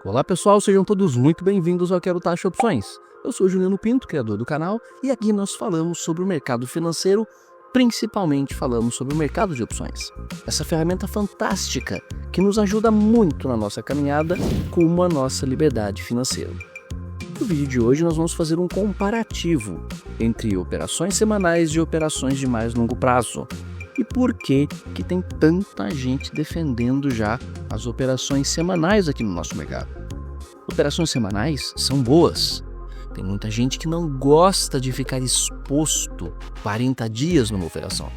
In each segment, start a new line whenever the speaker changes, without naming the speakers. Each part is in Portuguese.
Olá pessoal, sejam todos muito bem-vindos ao Quero Taxa Opções. Eu sou Juliano Pinto, criador do canal, e aqui nós falamos sobre o mercado financeiro, principalmente falamos sobre o mercado de opções. Essa ferramenta fantástica que nos ajuda muito na nossa caminhada com a nossa liberdade financeira. No vídeo de hoje nós vamos fazer um comparativo entre operações semanais e operações de mais longo prazo. E por que tem tanta gente defendendo já as operações semanais aqui no nosso mercado? Operações semanais são boas. Tem muita gente que não gosta de ficar exposto 40 dias numa operação.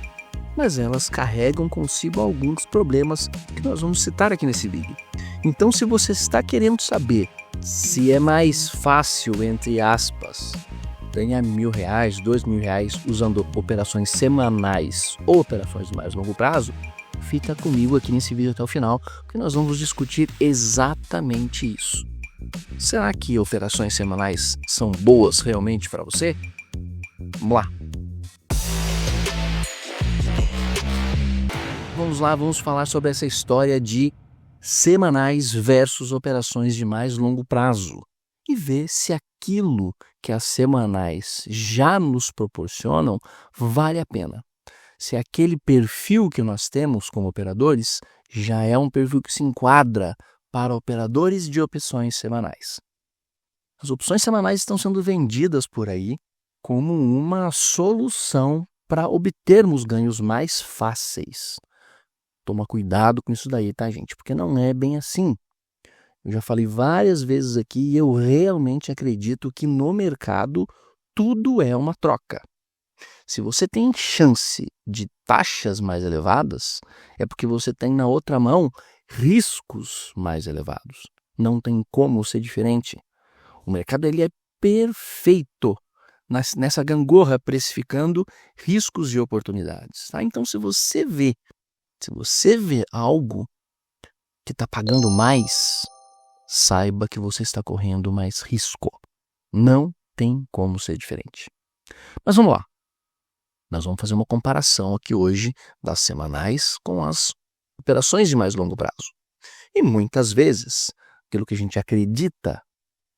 Mas elas carregam consigo alguns problemas que nós vamos citar aqui nesse vídeo. Então, se você está querendo saber se é mais fácil, entre aspas, ganhar R$1.000, R$2.000 usando operações semanais ou operações de mais longo prazo, fica comigo aqui nesse vídeo até o final, que nós vamos discutir exatamente isso. Será que operações semanais são boas realmente para você? Vamos lá! Vamos falar sobre essa história de semanais versus operações de mais longo prazo e ver se aquilo que as semanais já nos proporcionam vale a pena. Se aquele perfil que nós temos como operadores já é um perfil que se enquadra para operadores de opções semanais. As opções semanais estão sendo vendidas por aí como uma solução para obtermos ganhos mais fáceis. Toma cuidado com isso daí, tá, gente? Porque não é bem assim. Eu já falei várias vezes aqui e eu realmente acredito que no mercado tudo é uma troca. Se você tem chance de taxas mais elevadas, é porque você tem na outra mão riscos mais elevados. Não tem como ser diferente. O mercado ele é perfeito nessa gangorra precificando riscos e oportunidades. Tá? Então, se você vê algo que está pagando mais, saiba que você está correndo mais risco. Não tem como ser diferente. Mas vamos lá. Nós vamos fazer uma comparação aqui hoje das semanais com as operações de mais longo prazo. E muitas vezes, aquilo que a gente acredita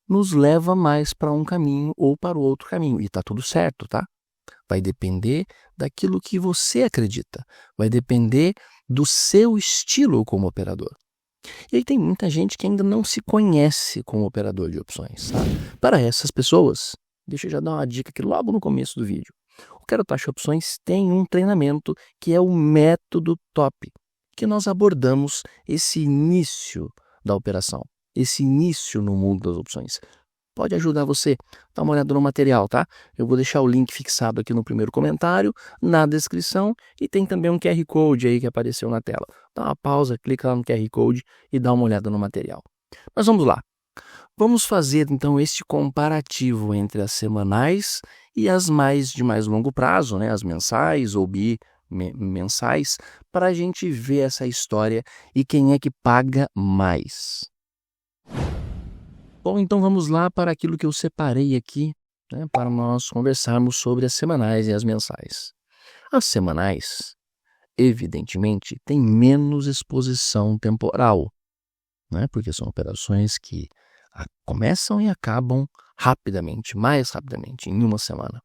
nos leva mais para um caminho ou para o outro caminho. E está tudo certo, tá? Vai depender daquilo que você acredita. Vai depender do seu estilo como operador. E aí tem muita gente que ainda não se conhece como operador de opções. Tá? Para essas pessoas, deixa eu já dar uma dica aqui logo no começo do vídeo. O Quero Taxa Opções tem um treinamento que é o método top, que nós abordamos esse início da operação, esse início no mundo das opções. Pode ajudar você. Dá uma olhada no material, tá? Eu vou deixar o link fixado aqui no primeiro comentário, na descrição, e tem também um QR Code aí que apareceu na tela. Dá uma pausa, clica lá no QR Code e dá uma olhada no material. Mas vamos lá. Vamos fazer então este comparativo entre as semanais e as de mais longo prazo, né? As mensais ou bimensais, para a gente ver essa história e quem é que paga mais. Bom, então vamos lá para aquilo que eu separei aqui, né, para nós conversarmos sobre as semanais e as mensais. As semanais, evidentemente, têm menos exposição temporal, né, porque são operações que começam e acabam rapidamente, mais rapidamente, em uma semana.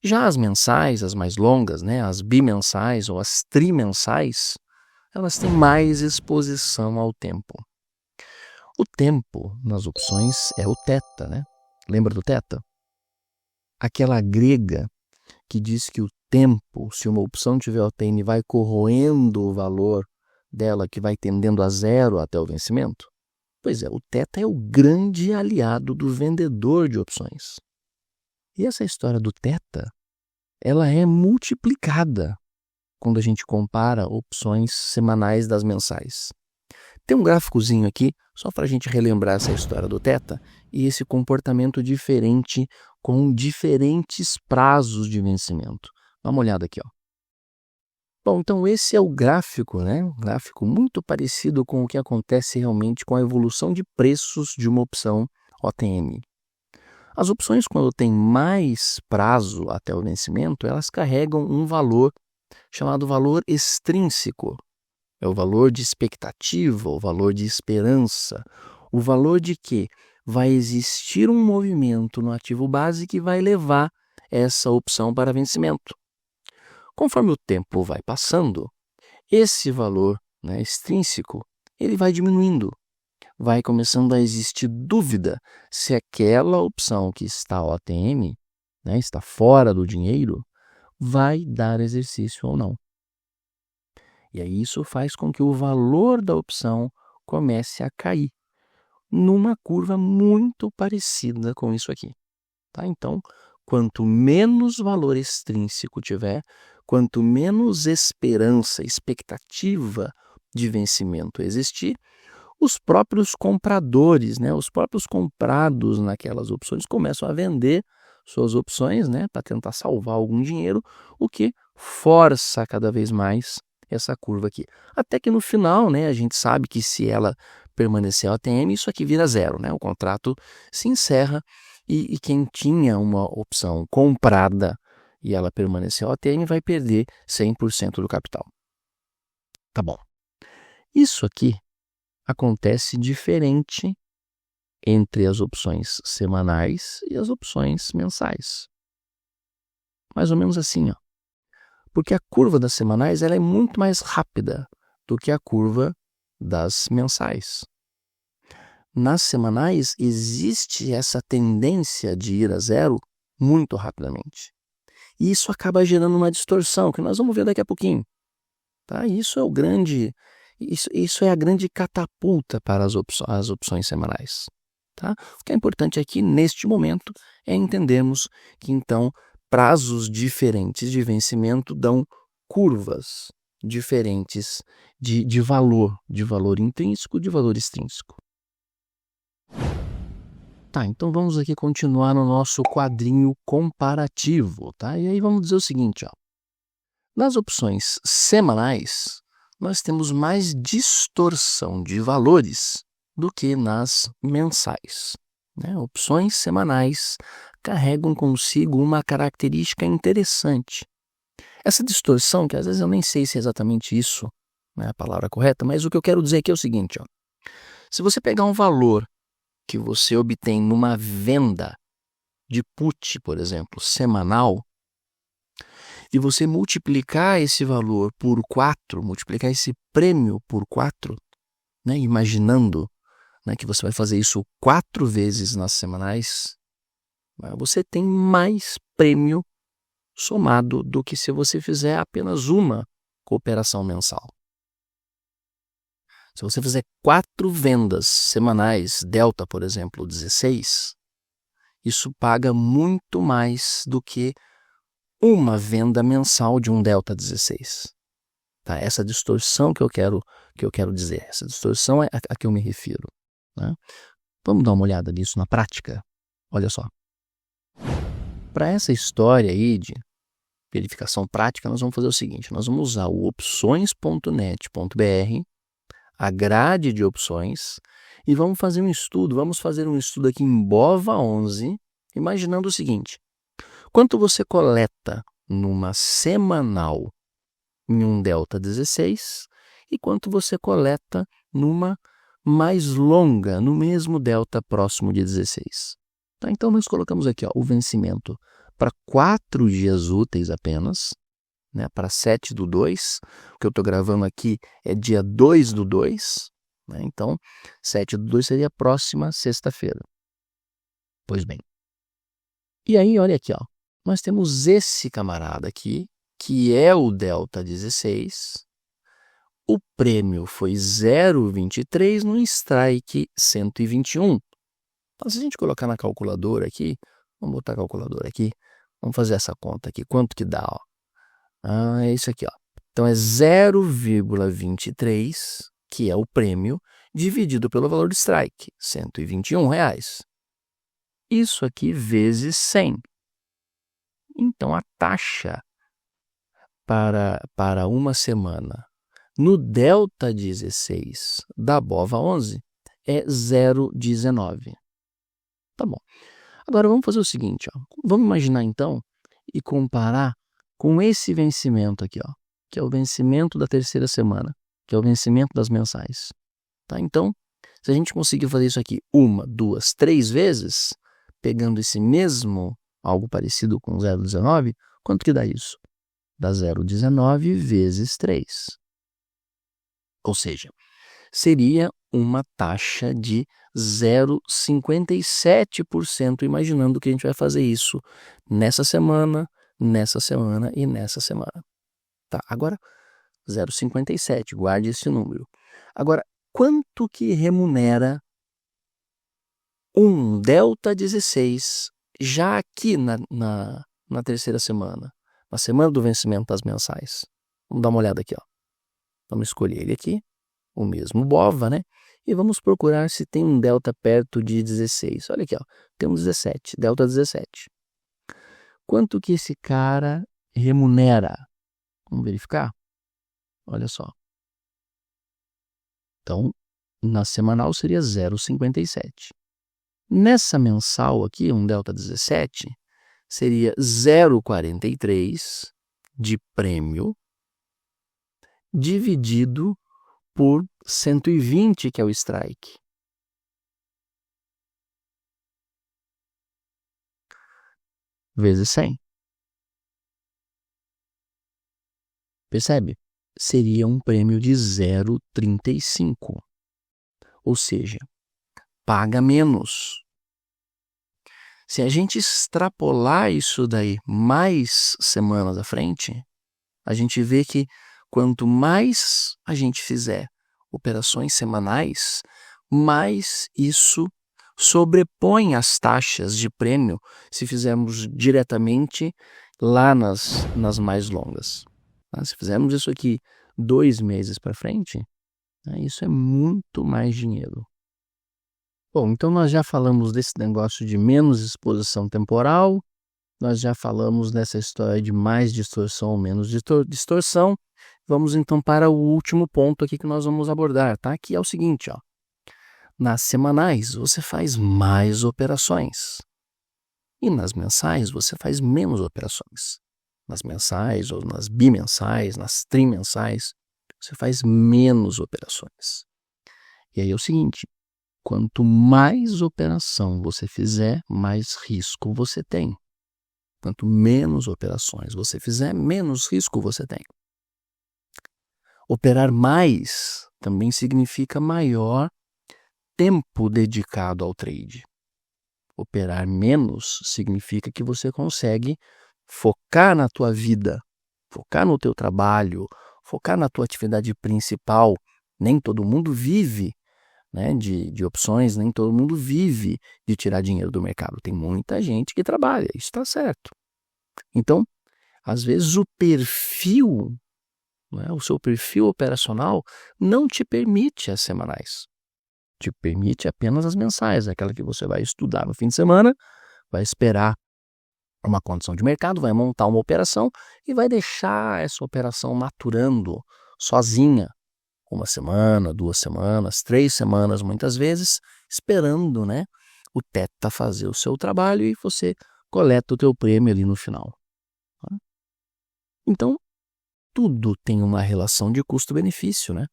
Já as mensais, as mais longas, né, as bimensais ou as trimensais, elas têm mais exposição ao tempo. O tempo nas opções é o θ, né? Lembra do θ? Aquela grega que diz que o tempo, se uma opção tiver OTM, vai corroendo o valor dela, que vai tendendo a zero até o vencimento. Pois é, o θ é o grande aliado do vendedor de opções. E essa história do θ, ela é multiplicada quando a gente compara opções semanais das mensais. Tem um gráficozinho aqui, só para a gente relembrar essa história do θ e esse comportamento diferente com diferentes prazos de vencimento. Dá uma olhada aqui, ó. Bom, então esse é o gráfico, né? Um gráfico muito parecido com o que acontece realmente com a evolução de preços de uma opção OTM. As opções, quando tem mais prazo até o vencimento, elas carregam um valor chamado valor extrínseco. É o valor de expectativa, o valor de esperança, O valor de que vai existir um movimento no ativo base que vai levar essa opção para vencimento. Conforme o tempo vai passando, esse valor, né, extrínseco, ele vai diminuindo. Vai começando a existir dúvida se aquela opção que está OTM, né, está fora do dinheiro, vai dar exercício ou não. E aí isso faz com que o valor da opção comece a cair numa curva muito parecida com isso aqui. Tá? Então, quanto menos valor extrínseco tiver, quanto menos esperança, expectativa de vencimento existir, os próprios compradores, né, os próprios comprados naquelas opções começam a vender suas opções, né, para tentar salvar algum dinheiro, o que força cada vez mais essa curva aqui. Até que no final, né, a gente sabe que se ela permanecer OTM, isso aqui vira zero, né? O contrato se encerra e quem tinha uma opção comprada e ela permanecer OTM vai perder 100% do capital. Tá bom. Isso aqui acontece diferente entre as opções semanais e as opções mensais. Mais ou menos assim, ó. Porque a curva das semanais ela é muito mais rápida do que a curva das mensais. Nas semanais existe essa tendência de ir a zero muito rapidamente. E isso acaba gerando uma distorção, que nós vamos ver daqui a pouquinho. Tá? Isso é a grande catapulta para as opções semanais. Tá? O que é importante aqui, neste momento, é entendermos que, então, prazos diferentes de vencimento dão curvas diferentes de valor intrínseco, de valor extrínseco. Tá, então vamos aqui continuar no nosso quadrinho comparativo, tá? E aí vamos dizer o seguinte, ó. Nas opções semanais, nós temos mais distorção de valores do que nas mensais, né? Opções semanais carregam consigo uma característica interessante. Essa distorção, que às vezes eu nem sei se é exatamente isso, né, a palavra correta, mas o que eu quero dizer aqui é o seguinte, ó. Se você pegar um valor que você obtém numa venda de put, por exemplo, semanal, e você multiplicar esse valor por 4, multiplicar esse prêmio por 4, né, imaginando, né, que você vai fazer isso 4 vezes nas semanais, você tem mais prêmio somado do que se você fizer apenas uma cooperação mensal. Se você fizer 4 vendas semanais, delta, por exemplo, 16, isso paga muito mais do que uma venda mensal de um delta 16. Tá? Essa distorção que eu quero dizer, essa distorção é a que eu me refiro. Né? Vamos dar uma olhada nisso na prática? Olha só. Para essa história aí de verificação prática, nós vamos fazer o seguinte, nós vamos usar o opções.net.br, a grade de opções, e vamos fazer um estudo aqui em BOVA 11, imaginando o seguinte, quanto você coleta numa semanal em um delta 16 e quanto você coleta numa mais longa, no mesmo delta próximo de 16. Tá? Então, nós colocamos aqui ó, o vencimento para 4 dias úteis apenas, né, para 7/2, o que eu estou gravando aqui é dia 2/2, né, então 7/2 seria a próxima sexta-feira. Pois bem. E aí, olha aqui, ó, nós temos esse camarada aqui, que é o delta 16, o prêmio foi 0,23 no strike 121. Então, se a gente colocar na calculadora aqui, vamos botar a calculadora aqui, vamos fazer essa conta aqui, quanto que dá, ó? É isso aqui, ó. Então é 0,23, que é o prêmio, dividido pelo valor do strike, R$121. Isso aqui vezes 100. Então a taxa para uma semana no delta 16 da BOVA 11 é 0,19. Tá bom. Agora vamos fazer o seguinte, ó. Vamos imaginar então e comparar com esse vencimento aqui, ó, que é o vencimento da terceira semana, que é o vencimento das mensais. Tá? Então, Se a gente conseguir fazer isso aqui 1, 2, 3 vezes, pegando esse mesmo, algo parecido com 0,19, quanto que dá isso? Dá 0,19 vezes 3. Ou seja, seria uma taxa de 0,57%, imaginando que a gente vai fazer isso nessa semana e nessa semana. Tá, agora 0,57, guarde esse número. Agora, quanto que remunera um delta 16 já aqui na terceira semana, na semana do vencimento das mensais? Vamos dar uma olhada aqui, ó. Vamos escolher ele aqui, o mesmo BOVA, né? E vamos procurar se tem um delta perto de 16. Olha aqui, ó, tem um 17, delta 17. Quanto que esse cara remunera? Vamos verificar? Olha só. Então, na semanal seria 0,57. Nessa mensal aqui, um delta 17, seria 0,43 de prêmio dividido por 120, que é o strike. Vezes 100. Percebe? Seria um prêmio de 0,35. Ou seja, paga menos. Se a gente extrapolar isso daí mais semanas à frente, a gente vê que quanto mais a gente fizer operações semanais, mais isso sobrepõe as taxas de prêmio se fizermos diretamente lá nas mais longas. Se fizermos isso aqui 2 meses para frente, isso é muito mais dinheiro. Bom, então nós já falamos desse negócio de menos exposição temporal, nós já falamos dessa história de mais distorção ou menos distorção. Vamos então para o último ponto aqui que nós vamos abordar, tá? Que é o seguinte, ó. Nas semanais você faz mais operações e nas mensais você faz menos operações. Nas mensais ou nas bimensais, nas trimensais, você faz menos operações. E aí é o seguinte, quanto mais operação você fizer, mais risco você tem. Quanto menos operações você fizer, menos risco você tem. Operar mais também significa maior tempo dedicado ao trade. Operar menos significa que você consegue focar na tua vida, focar no teu trabalho, focar na tua atividade principal. Nem todo mundo vive, né, de opções, nem todo mundo vive de tirar dinheiro do mercado. Tem muita gente que trabalha, isso está certo. Então, às vezes o perfil, né, o seu perfil operacional não te permite as semanais. Te permite apenas as mensais, aquela que você vai estudar no fim de semana, vai esperar uma condição de mercado, vai montar uma operação e vai deixar essa operação maturando sozinha. 1 semana, 2 semanas, 3 semanas muitas vezes, esperando, né, o Teta fazer o seu trabalho e você coleta o teu prêmio ali no final. Tá? Então, tudo tem uma relação de custo-benefício, né?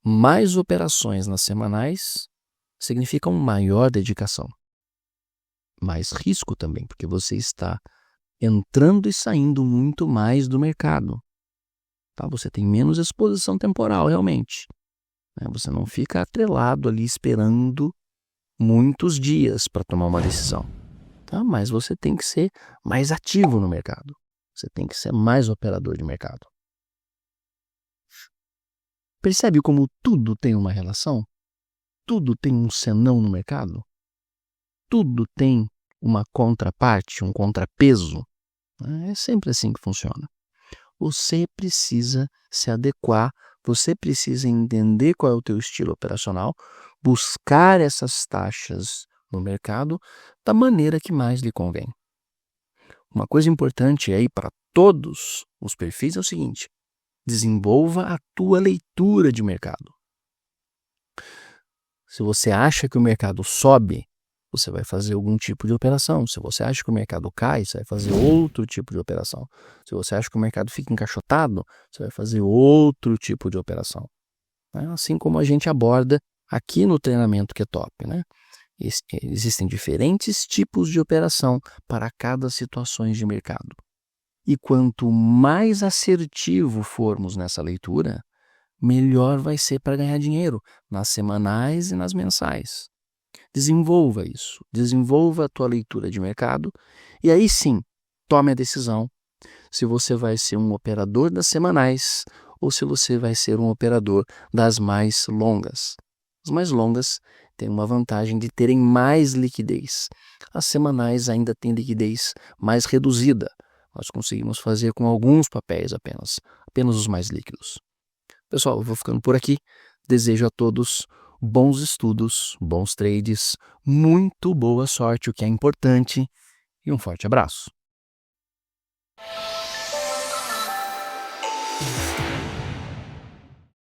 Mais operações nas semanais significam maior dedicação. Mais risco também, porque você está entrando e saindo muito mais do mercado. Tá? Você tem menos exposição temporal, realmente. Você não fica atrelado ali esperando muitos dias para tomar uma decisão. Tá? Mas você tem que ser mais ativo no mercado. Você tem que ser mais operador de mercado. Percebe como tudo tem uma relação? Tudo tem um senão no mercado? Tudo tem uma contraparte, um contrapeso? É sempre assim que funciona. Você precisa se adequar, você precisa entender qual é o teu estilo operacional, buscar essas taxas no mercado da maneira que mais lhe convém. Uma coisa importante aí para todos os perfis é o seguinte: desenvolva a tua leitura de mercado. Se você acha que o mercado sobe, você vai fazer algum tipo de operação. Se você acha que o mercado cai, você vai fazer outro tipo de operação. Se você acha que o mercado fica encaixotado, você vai fazer outro tipo de operação. Assim como a gente aborda aqui no treinamento que é top, né? Existem diferentes tipos de operação para cada situação de mercado. E quanto mais assertivo formos nessa leitura, melhor vai ser para ganhar dinheiro nas semanais e nas mensais. Desenvolva isso, desenvolva a tua leitura de mercado e aí sim, tome a decisão se você vai ser um operador das semanais ou se você vai ser um operador das mais longas. As mais longas têm uma vantagem de terem mais liquidez. As semanais ainda têm liquidez mais reduzida. Nós conseguimos fazer com alguns papéis apenas os mais líquidos. Pessoal, eu vou ficando por aqui. Desejo a todos bons estudos, bons trades, muito boa sorte, o que é importante, e um forte abraço.